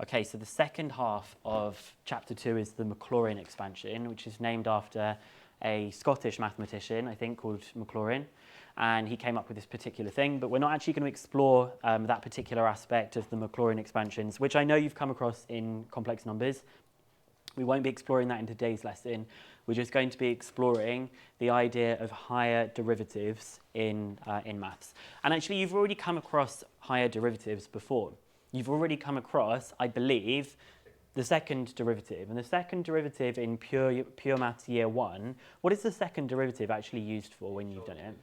Okay, so the second half of chapter 2 is the Maclaurin expansion, which is named after a Scottish mathematician, I think, called Maclaurin. And he came up with this particular thing, but we're not actually going to explore that particular aspect of the Maclaurin expansions, which I know you've come across in complex numbers. We won't be exploring that in today's lesson. We're just going to be exploring the idea of higher derivatives in maths. And actually, you've already come across higher derivatives before. You've already come across, I believe, the second derivative. And the second derivative in pure maths year 1, what is the second derivative actually used for when you've done it?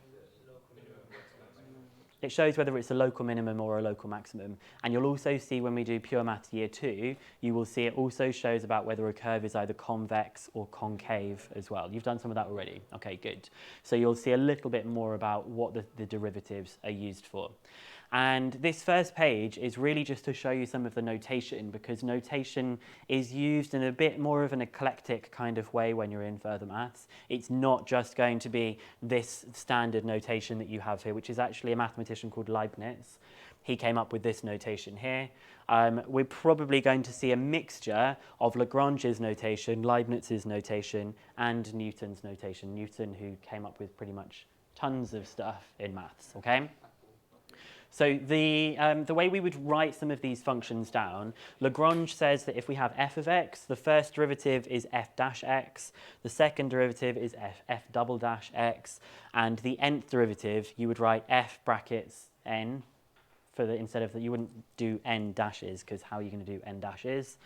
It shows whether it's a local minimum or a local maximum. And you'll also see when we do pure maths year 2, you will see it also shows about whether a curve is either convex or concave as well. You've done some of that already. Okay, good. So you'll see a little bit more about what the derivatives are used for. And this first page is really just to show you some of the notation, because notation is used in a bit more of an eclectic kind of way when you're in further maths. It's not just going to be this standard notation that you have here, which is actually a mathematician called Leibniz. He came up with this notation here. We're probably going to see a mixture of Lagrange's notation, Leibniz's notation, and Newton's notation. Newton, who came up with pretty much tons of stuff in maths, okay? So the way we would write some of these functions down, Lagrange says that if we have f of x, the first derivative is f dash x, the second derivative is f double dash x, and the nth derivative, you would write f brackets n, instead of that, you wouldn't do n dashes, because how are you going to do n dashes?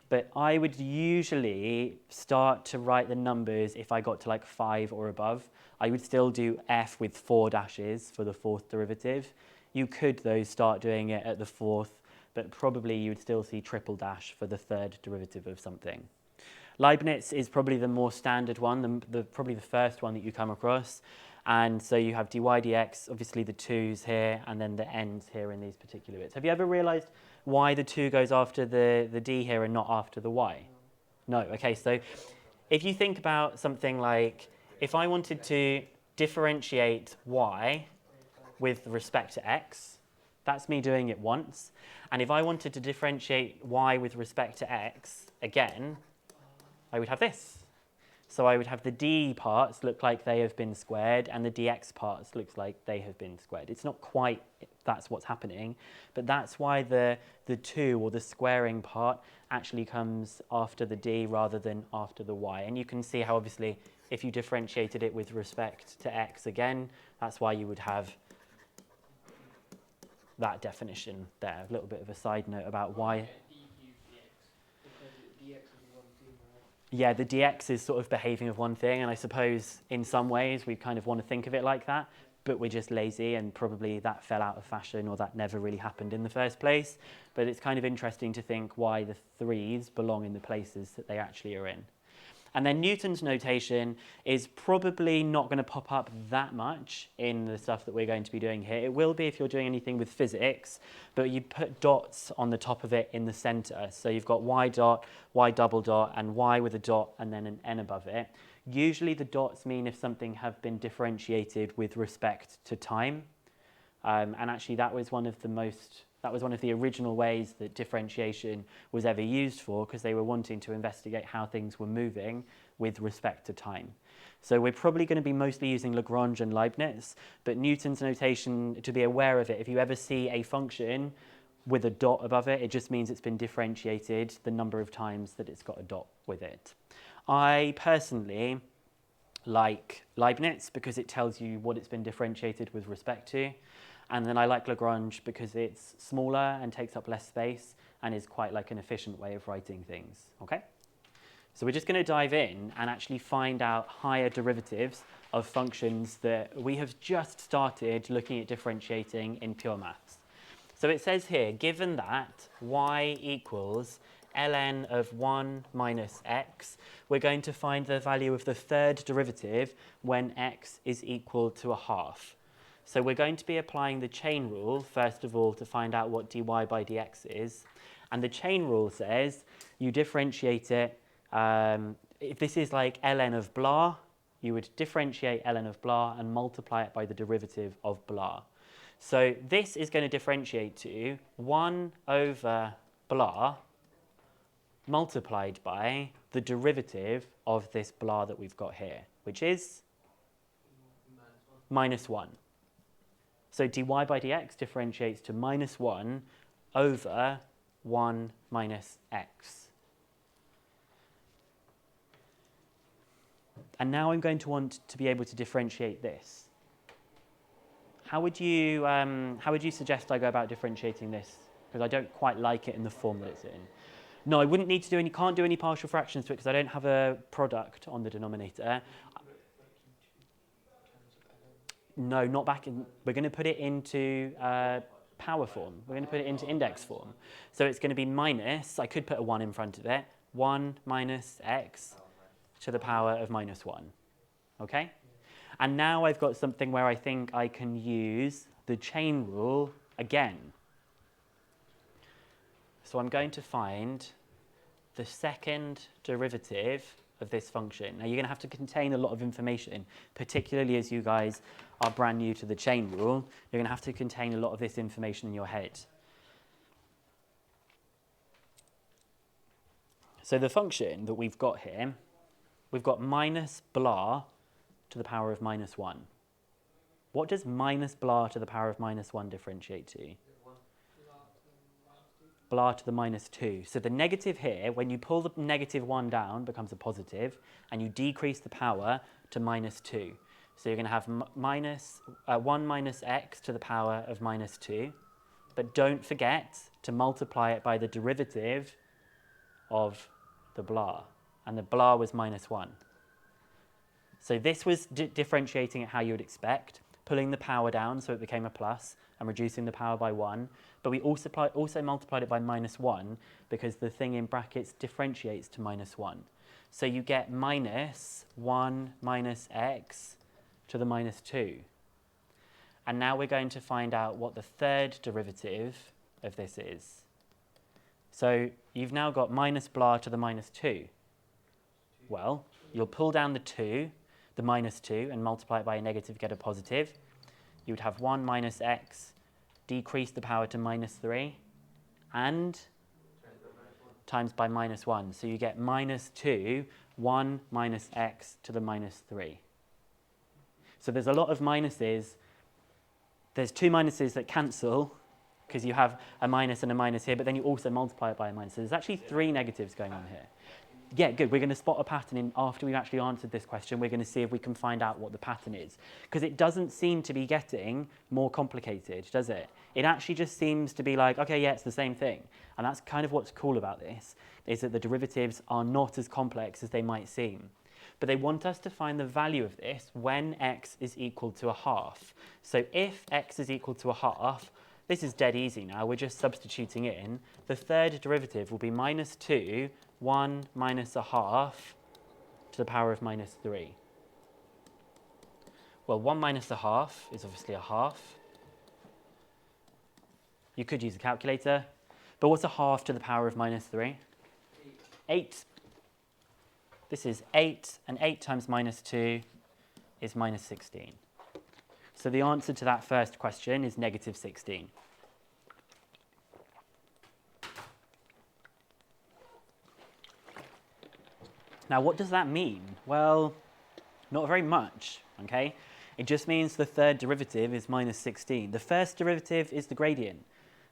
But I would usually start to write the numbers if I got to like 5 or above. I would still do f with 4 dashes for the fourth derivative. You could, though, start doing it at the fourth, but probably you would still see triple dash for the third derivative of something. Leibniz is probably the more standard one, probably the first one that you come across. And so you have dy dx, obviously the 2's here, and then the n's here in these particular bits. Have you ever realized why the 2 goes after the d here and not after the y? No. Okay, so if you think about something like, if I wanted to differentiate y with respect to x, that's me doing it once. And if I wanted to differentiate y with respect to x, again, I would have this. So I would have the d parts look like they have been squared, and the dx parts looks like they have been squared. It's not quite that's what's happening, but that's why the 2, or the squaring part, actually comes after the d rather than after the y. And you can see how, obviously, if you differentiated it with respect to x again, that's why you would have that definition there. A little bit of a side note about why. Yeah, the dx is sort of behaving of one thing, and I suppose in some ways we kind of want to think of it like that, but we're just lazy, and probably that fell out of fashion, or that never really happened in the first place. But it's kind of interesting to think why the 3's belong in the places that they actually are in. And then Newton's notation is probably not going to pop up that much in the stuff that we're going to be doing here. It will be if you're doing anything with physics, but you put dots on the top of it in the center. So you've got y dot, y double dot, and y with a dot, and then an n above it. Usually the dots mean if something have been differentiated with respect to time. And actually that was one of the original ways that differentiation was ever used for, because they were wanting to investigate how things were moving with respect to time. So we're probably going to be mostly using Lagrange and Leibniz, but Newton's notation, to be aware of it, if you ever see a function with a dot above it, it just means it's been differentiated the number of times that it's got a dot with it. I personally like Leibniz because it tells you what it's been differentiated with respect to. And then I like Lagrange because it's smaller and takes up less space and is quite like an efficient way of writing things, okay? So we're just going to dive in and actually find out higher derivatives of functions that we have just started looking at differentiating in pure maths. So it says here, given that y equals ln of 1 minus x, we're going to find the value of the third derivative when x is equal to a half. So we're going to be applying the chain rule, first of all, to find out what dy by dx is. And the chain rule says you differentiate it. If this is like ln of blah, you would differentiate ln of blah and multiply it by the derivative of blah. So this is going to differentiate to 1 over blah multiplied by the derivative of this blah that we've got here, which is minus 1. So dy by dx differentiates to minus 1 over 1 minus x. And now I'm going to want to be able to differentiate this. How would you suggest I go about differentiating this? Because I don't quite like it in the form that it's in. No, I wouldn't need to do any, can't do any partial fractions to it because I don't have a product on the denominator. No, not back in, we're going to put it into power form. We're going to put it into index form. So it's going to be minus, I could put a 1 in front of it, 1 minus x to the power of minus 1. Okay? And now I've got something where I think I can use the chain rule again. So I'm going to find the second derivative of this function. Now you're going to have to contain a lot of information, particularly as you guys are brand new to the chain rule. You're going to have to contain a lot of this information in your head. So the function that we've got here, we've got minus blah to the power of minus 1. What does minus blah to the power of minus 1 differentiate to? Blah to the minus 2. So the negative here, when you pull the negative 1 down, becomes a positive, and you decrease the power to minus 2. So you're going to have 1 minus x to the power of minus 2. But don't forget to multiply it by the derivative of the blah. And the blah was minus 1. So this was differentiating it how you would expect, pulling the power down so it became a plus, and reducing the power by 1. But we also multiplied it by minus 1 because the thing in brackets differentiates to minus 1. So you get minus 1 minus x to the minus 2. And now we're going to find out what the third derivative of this is. So you've now got minus blah to the minus 2. Well, you'll pull down the minus 2, and multiply it by a negative, get a positive. You would have 1 minus x, decrease the power to minus 3, and times by minus 1. So you get minus 2, 1 minus x to the minus 3. So there's a lot of minuses. There's 2 minuses that cancel, because you have a minus and a minus here, but then you also multiply it by a minus. So there's actually 3 negatives going on here. Yeah, good. We're going to spot a pattern in after we've actually answered this question. We're going to see if we can find out what the pattern is. Because it doesn't seem to be getting more complicated, does it? It actually just seems to be like, okay, yeah, it's the same thing. And that's kind of what's cool about this, is that the derivatives are not as complex as they might seem. But they want us to find the value of this when x is equal to a half. So if x is equal to a half, this is dead easy now. We're just substituting in. The third derivative will be minus 2, 1 minus a half to the power of minus 3. Well, 1 minus a half is obviously a half. You could use a calculator. But what's a half to the power of minus 3? 8. This is 8, and 8 times minus 2 is minus 16. So the answer to that first question is negative 16. Now, what does that mean? Well, not very much, okay? It just means the third derivative is minus 16. The first derivative is the gradient.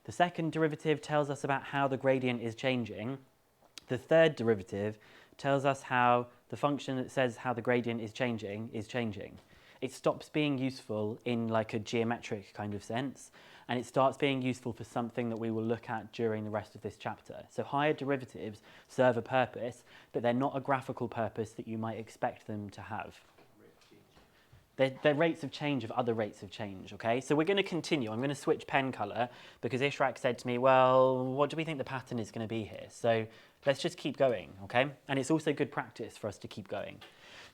The second derivative tells us about how the gradient is changing. The third derivative tells us how the function that says how the gradient is changing is changing. It stops being useful in like a geometric kind of sense, and it starts being useful for something that we will look at during the rest of this chapter. So higher derivatives serve a purpose, but they're not a graphical purpose that you might expect them to have. They're rates of change of other rates of change, okay? So we're going to continue. I'm going to switch pen colour because Ishraq said to me, well, what do we think the pattern is going to be here? So let's just keep going, okay? And it's also good practice for us to keep going.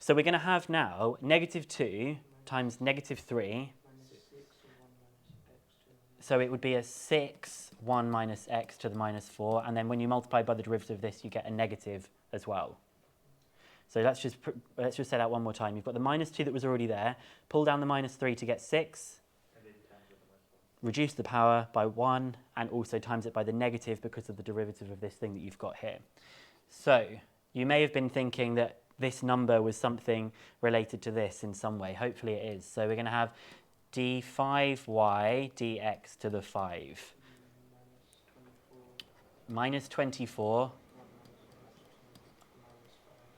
So we're going to have now negative 2 times negative 3. So it would be a 6, 1 minus x to the minus 4. And then when you multiply by the derivative of this, you get a negative as well. So let's just say that one more time. You've got the minus 2 that was already there. Pull down the minus 3 to get 6. Reduce the power by 1, and also times it by the negative because of the derivative of this thing that you've got here. So you may have been thinking that this number was something related to this in some way. Hopefully it is. So we're going to have d5y dx to the 5 minus 24.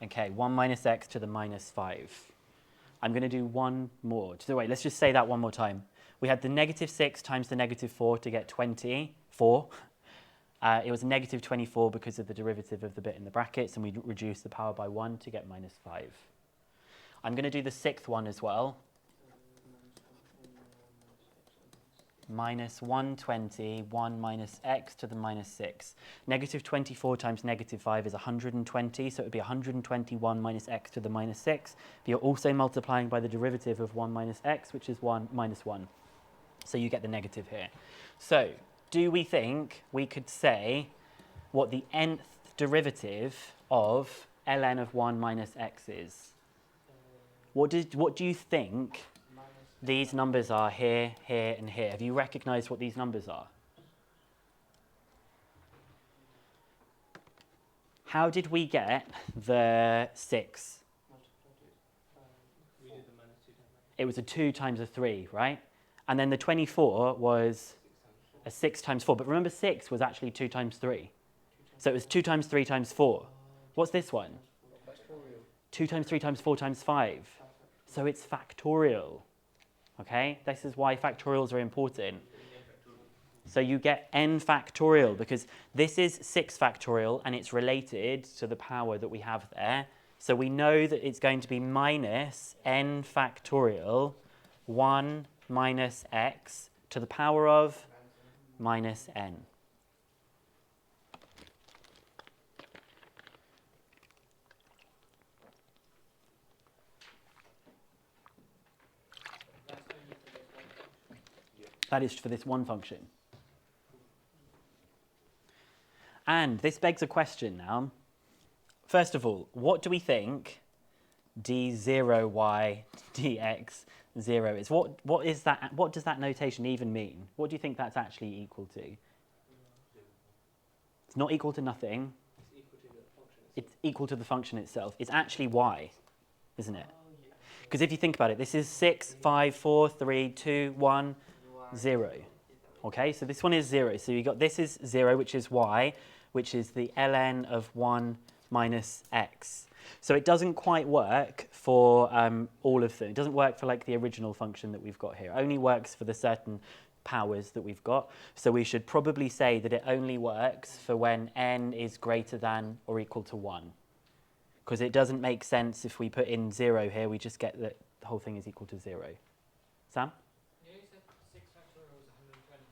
Okay, 1 minus x to the minus 5. I'm going to do one more. So wait, let's just say that one more time. We had the negative 6 times the negative 4 to get 24. It was a negative 24 because of the derivative of the bit in the brackets, and we reduced the power by 1 to get minus 5. I'm going to do the sixth one as well. Minus 120, 1 minus x to the minus 6. Negative 24 times negative 5 is 120, so it would be 121 minus x to the minus 6. But you're also multiplying by the derivative of 1 minus x, which is 1 minus 1. So you get the negative here. So do we think we could say what the nth derivative of ln of 1 minus x is? What do you think these numbers are here, here, and here? Have you recognized what these numbers are? How did we get the 6? It was a 2 times a 3, right? And then the 24 was a 6 times 4. But remember, 6 was actually 2 times 3. So it was 2 times 3 times 4. What's this one? 2 times 3 times 4 times 5. So it's factorial. Okay, this is why factorials are important. So you get n factorial because this is 6 factorial and it's related to the power that we have there. So we know that it's going to be minus n factorial 1 minus x to the power of minus n. That is for this one function. And this begs a question now. First of all, what do we think d0y dx 0 is? What is that? What does that notation even mean? What do you think that's actually equal to? It's not equal to nothing. It's equal to the function itself. It's actually y, isn't it? Because if you think about it, this is 6, 5, 4, 3, 2, 1, 0. Okay, so this one is 0. So you got this is 0, which is y, which is the ln of 1 minus x. So it doesn't quite work for all of them. It doesn't work for like the original function that we've got here. It only works for the certain powers that we've got. So we should probably say that it only works for when n is greater than or equal to 1. Because it doesn't make sense if we put in 0 here, we just get that the whole thing is equal to 0. Sam? Yeah, you said 6 factorial is 120.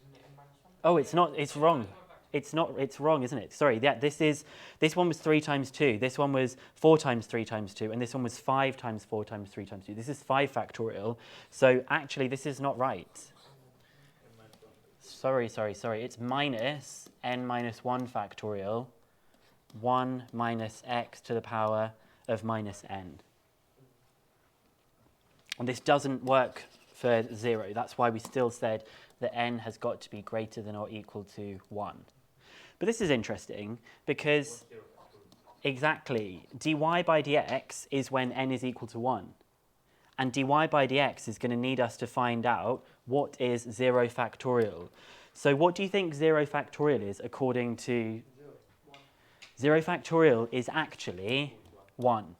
Isn't it n minus 1? Oh, it's not, it's wrong. It's not, it's wrong, isn't it? Sorry, yeah, this one was 3 times 2, this one was 4 times 3 times 2, and this one was 5 times 4 times 3 times 2. This is 5 factorial, so actually this is not right. Sorry. It's minus n minus 1 factorial, 1 minus x to the power of minus n. And this doesn't work for 0. That's why we still said that n has got to be greater than or equal to 1. But this is interesting because exactly dy by dx is when n is equal to 1. And dy by dx is going to need us to find out what is 0 factorial. So what do you think 0 factorial is according to... 0 factorial is actually 1.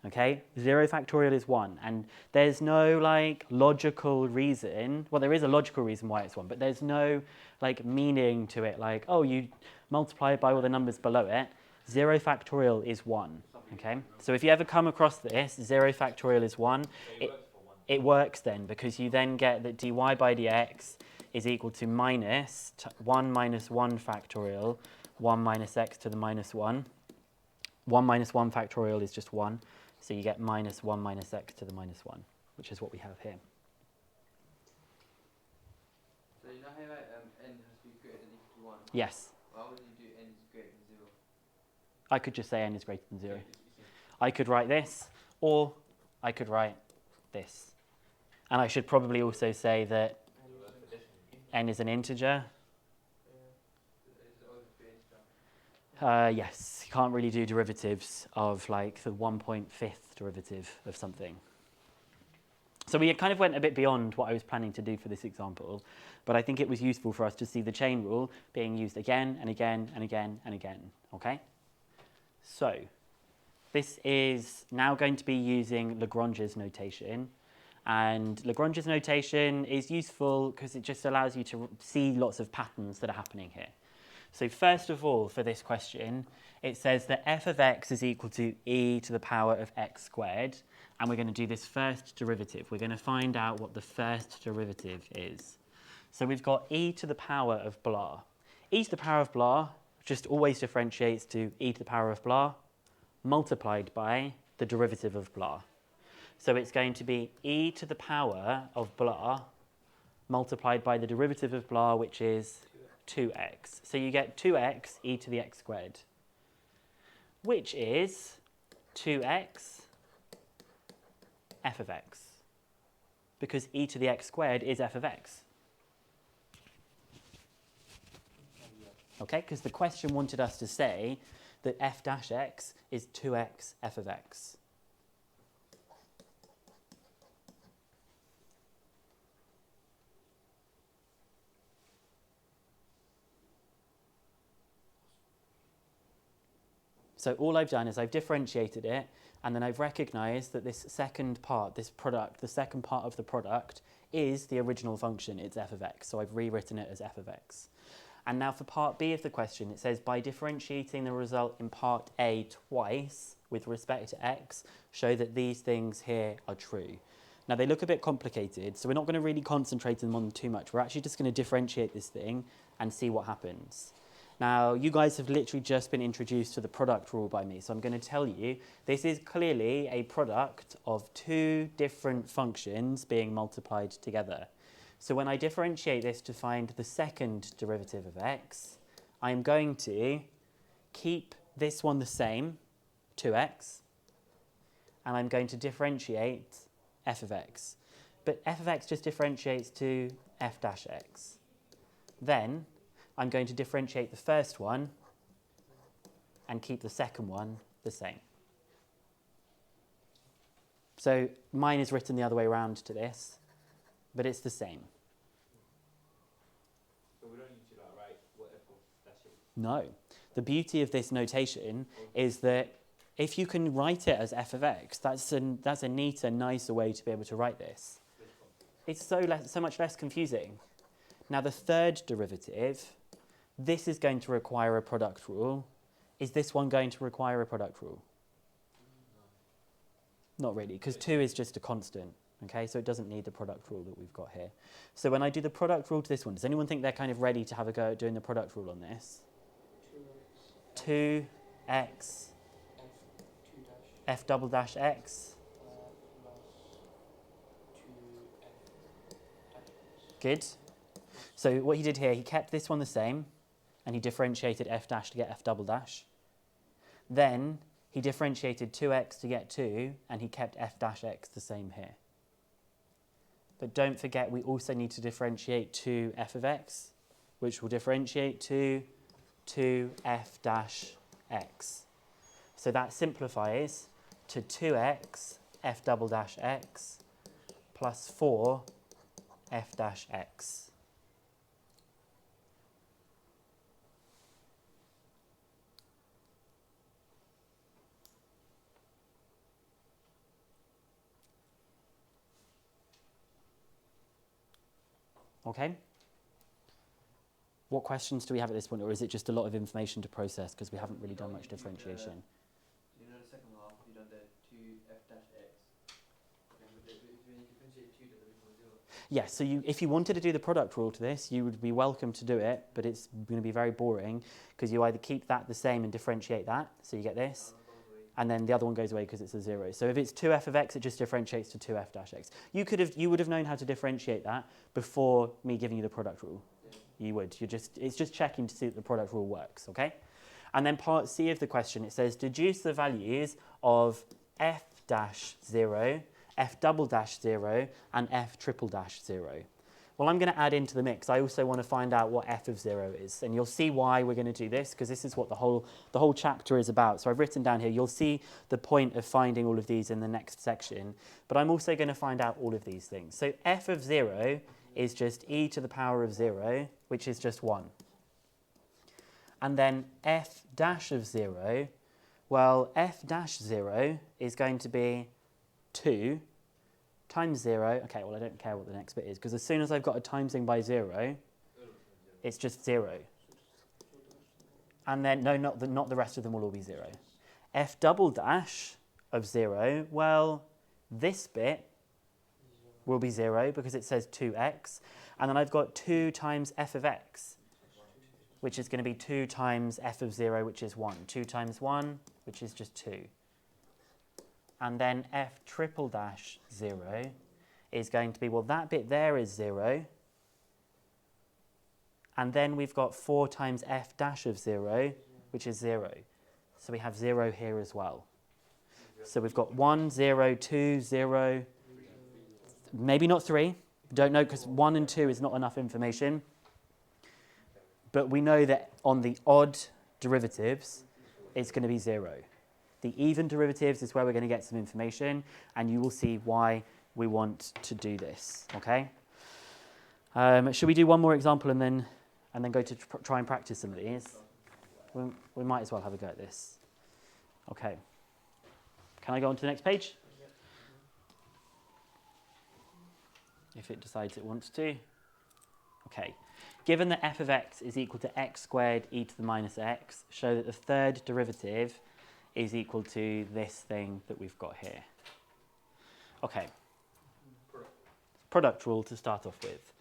Okay, 0 factorial is 1, and there's no like logical reason, well there is a logical reason why it's 1, but there's no like meaning to it, like, oh, you multiply it by all the numbers below it. 0 factorial is 1, okay? So if you ever come across this, 0 factorial is 1, it works then, because you then get that dy by dx is equal to minus 1 minus 1 factorial, 1 minus x to the minus 1. 1 minus 1 factorial is just 1. So you get minus 1 minus x to the minus 1, which is what we have here. So you know how n has to be greater than equal to 1? Yes. Why would you do n is greater than 0? I could just say n is greater than 0. I could write this, or I could write this. And I should probably also say that n is an integer. Yes, you can't really do derivatives of like the 1.5th derivative of something. So we kind of went a bit beyond what I was planning to do for this example, but I think it was useful for us to see the chain rule being used again and again and again and again, okay? So this is now going to be using Lagrange's notation, and Lagrange's notation is useful because it just allows you to see lots of patterns that are happening here. So first of all, for this question, it says that f of x is equal to e to the power of x squared, and we're going to do this first derivative. We're going to find out what the first derivative is. So we've got e to the power of blah. E to the power of blah just always differentiates to e to the power of blah multiplied by the derivative of blah. So it's going to be e to the power of blah multiplied by the derivative of blah, which is 2x. So you get 2x e to the x squared, which is 2x f of x, because e to the x squared is f of x. Okay, because the question wanted us to say that f dash x is 2x f of x. So all I've done is I've differentiated it, and then I've recognized that this second part, this product, the second part of the product is the original function, it's f of x. So I've rewritten it as f of x. And now for part B of the question, it says by differentiating the result in part A twice with respect to x, show that these things here are true. Now they look a bit complicated, so we're not going to really concentrate on them too much. We're actually just going to differentiate this thing and see what happens. Now, you guys have literally just been introduced to the product rule by me, so I'm going to tell you this is clearly a product of two different functions being multiplied together. So when I differentiate this to find the second derivative of x, I'm going to keep this one the same, 2x, and I'm going to differentiate f of x. But f of x just differentiates to f dash x. Then I'm going to differentiate the first one and keep the second one the same. So mine is written the other way around to this, but it's the same. But we don't need to like write what f of dash is. No. The beauty of this notation is that if you can write it as f of x, that's a neater, nicer way to be able to write this. It's so much less confusing. Now the third derivative, this is going to require a product rule. Is this one going to require a product rule? Not really, because 2 is just a constant. Okay, so it doesn't need the product rule that we've got here. So when I do the product rule to this one, does anyone think they're kind of ready to have a go at doing the product rule on this? 2x f double dash x. Good. So what he did here, he kept this one the same, and he differentiated f dash to get f double dash. Then he differentiated 2x to get 2, and he kept f dash x the same here. But don't forget, we also need to differentiate to f of x, which will differentiate to 2f dash x. So that simplifies to 2x f double dash x plus 4 f dash x. Okay? What questions do we have at this point, or is it just a lot of information to process because we haven't really done much differentiation? You know the second half, you done the 2f dash x. And when you differentiate 2, does it equal 0? Yes, so if you wanted to do the product rule to this, you would be welcome to do it, but it's going to be very boring because you either keep that the same and differentiate that, so you get this, and then the other one goes away because it's a 0. So if it's 2f of x, it just differentiates to 2f dash x. You would have known how to differentiate that before me giving you the product rule. Yeah. You would. It's just checking to see that the product rule works, okay? And then part C of the question, it says deduce the values of f dash 0, f double dash 0, and f triple dash 0. Well, I'm going to add into the mix. I also want to find out what f of 0 is. And you'll see why we're going to do this, because this is what the whole chapter is about. So I've written down here, you'll see the point of finding all of these in the next section. But I'm also going to find out all of these things. So f of 0 is just e to the power of 0, which is just 1. And then f dash of 0, well, f dash 0 is going to be 2 times 0. Okay, well, I don't care what the next bit is, because as soon as I've got a timesing by 0, it's just 0. And then, no, not the rest of them will all be 0. F double dash of 0, well, this bit will be 0 because it says 2x. And then I've got 2 times f of x, which is going to be 2 times f of 0, which is 1. 2 times 1, which is just 2. And then f triple dash 0 is going to be, well, that bit there is 0. And then we've got 4 times f dash of 0, which is 0. So we have 0 here as well. So we've got 1, 0, 2, 0, maybe not 3. Don't know, because 1 and 2 is not enough information. But we know that on the odd derivatives, it's going to be 0. The even derivatives is where we're going to get some information, and you will see why we want to do this. Okay? Should we do one more example and then go to try and practice some of these? We might as well have a go at this. Okay. Can I go on to the next page? If it decides it wants to. Okay. Given that f of x is equal to x squared e to the minus x, show that the third derivative is equal to this thing that we've got here. Okay. Product rule to start off with.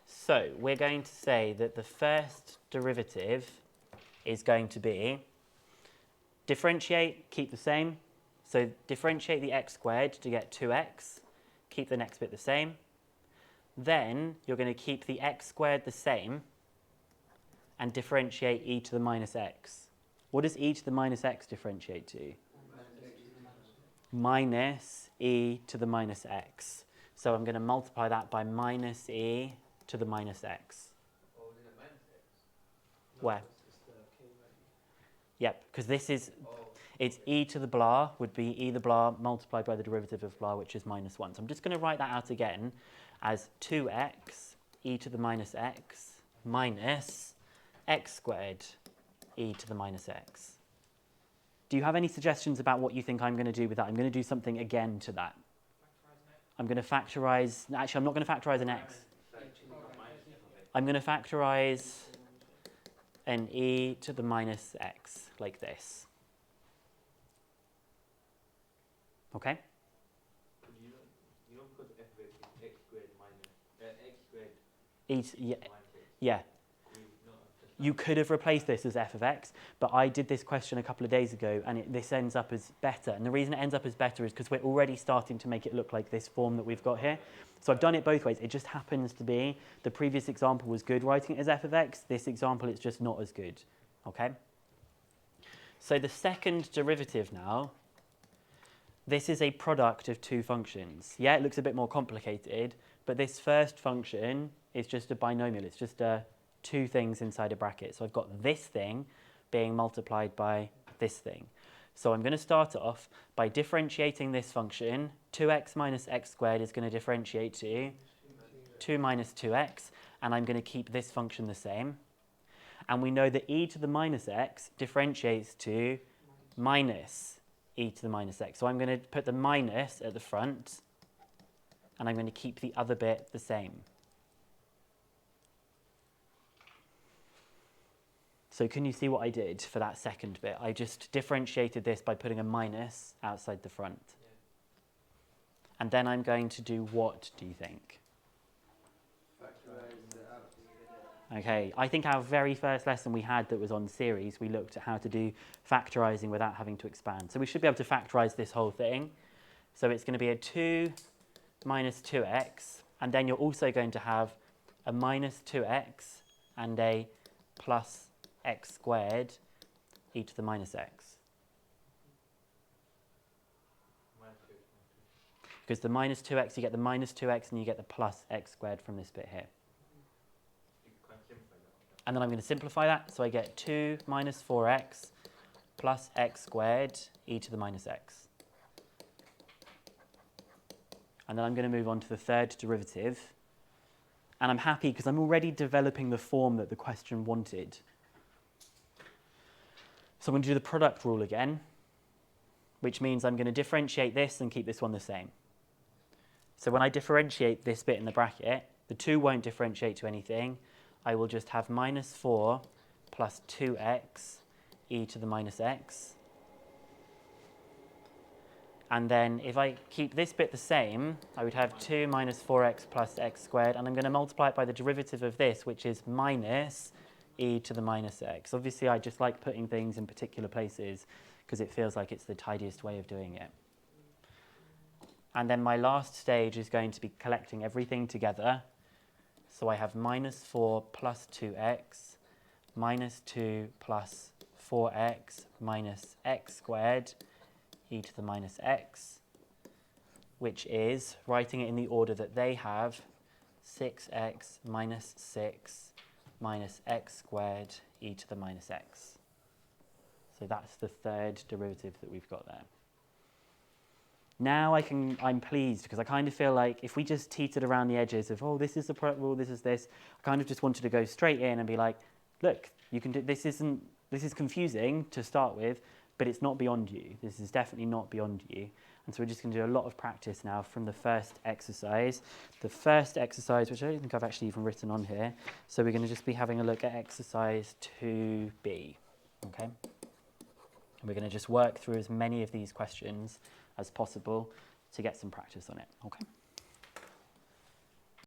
So we're going to say that the first derivative is going to be differentiate, keep the same. So differentiate the x squared to get 2x, keep the next bit the same. Then you're going to keep the x squared the same and differentiate e to the minus x. What does e to the minus x differentiate to? Minus e to the minus x. So I'm going to multiply that by minus e to the minus x. Or was it a minus x? Where? It's the k value. Yep, because this is, Oh, it's e to the blah would be e the blah multiplied by the derivative of blah, which is minus 1. So I'm just going to write that out again as 2x e to the minus x minus x squared e to the minus x. Do you have any suggestions about what you think I'm going to do with that? I'm going to do something again to that. I'm going to factorize, actually I'm not going to factorize an x. I'm going to factorize an e to the minus x like this. Okay? you don't put f of x squared minus x squared E to, yeah, minus x. yeah. No, just You could have replaced this as f of x, but I did this question a couple of days ago, and this ends up as better. And the reason it ends up as better is because we're already starting to make it look like this form that we've got here. So I've done it both ways. It just happens to be the previous example was good writing it as f of x. This example, it's just not as good. Okay? So the second derivative now, this is a product of two functions. Yeah, it looks a bit more complicated, but this first function is just a binomial. It's just two things inside a bracket. So I've got this thing being multiplied by this thing. So I'm going to start off by differentiating this function. 2x minus x squared is going to differentiate to 2 minus 2x, and I'm going to keep this function the same. And we know that e to the minus x differentiates to minus e to the minus x. So I'm going to put the minus at the front, and I'm going to keep the other bit the same. So can you see what I did for that second bit? I just differentiated this by putting a minus outside the front. Yeah. And then I'm going to do what, do you think? Factorize it out. Okay, I think our very first lesson we had that was on series, we looked at how to do factorizing without having to expand. So we should be able to factorize this whole thing. So it's going to be a 2 minus 2x, and then you're also going to have a minus 2x and a plus x squared e to the minus x. Minus 2 x. Because the minus 2x, you get the minus 2x and you get the plus x squared from this bit here. And then I'm going to simplify that, so I get 2 minus 4x plus x squared e to the minus x. And then I'm going to move on to the third derivative. And I'm happy because I'm already developing the form that the question wanted. So I'm going to do the product rule again, which means I'm going to differentiate this and keep this one the same. So when I differentiate this bit in the bracket, the 2 won't differentiate to anything. I will just have minus 4 plus 2x e to the minus x. And then if I keep this bit the same, I would have 2 minus 4x plus x squared, and I'm going to multiply it by the derivative of this, which is minus e to the minus x. Obviously, I just like putting things in particular places because it feels like it's the tidiest way of doing it. And then my last stage is going to be collecting everything together. So I have minus 4 plus 2x, minus 2 plus 4x minus x squared e to the minus x, which is, writing it in the order that they have, 6x minus 6 minus x squared e to the minus x. So that's the third derivative that we've got there. Now I'm pleased because I kind of feel like if we just teetered around the edges of, oh, this is the product rule, this is this, I kind of just wanted to go straight in and be like, look, you can do, this is confusing to start with, but it's not beyond you. This is definitely not beyond you. And so we're just going to do a lot of practice now from the first exercise. The first exercise, which I don't think I've actually even written on here, so we're going to just be having a look at exercise 2B, okay? And we're going to just work through as many of these questions as possible to get some practice on it, okay?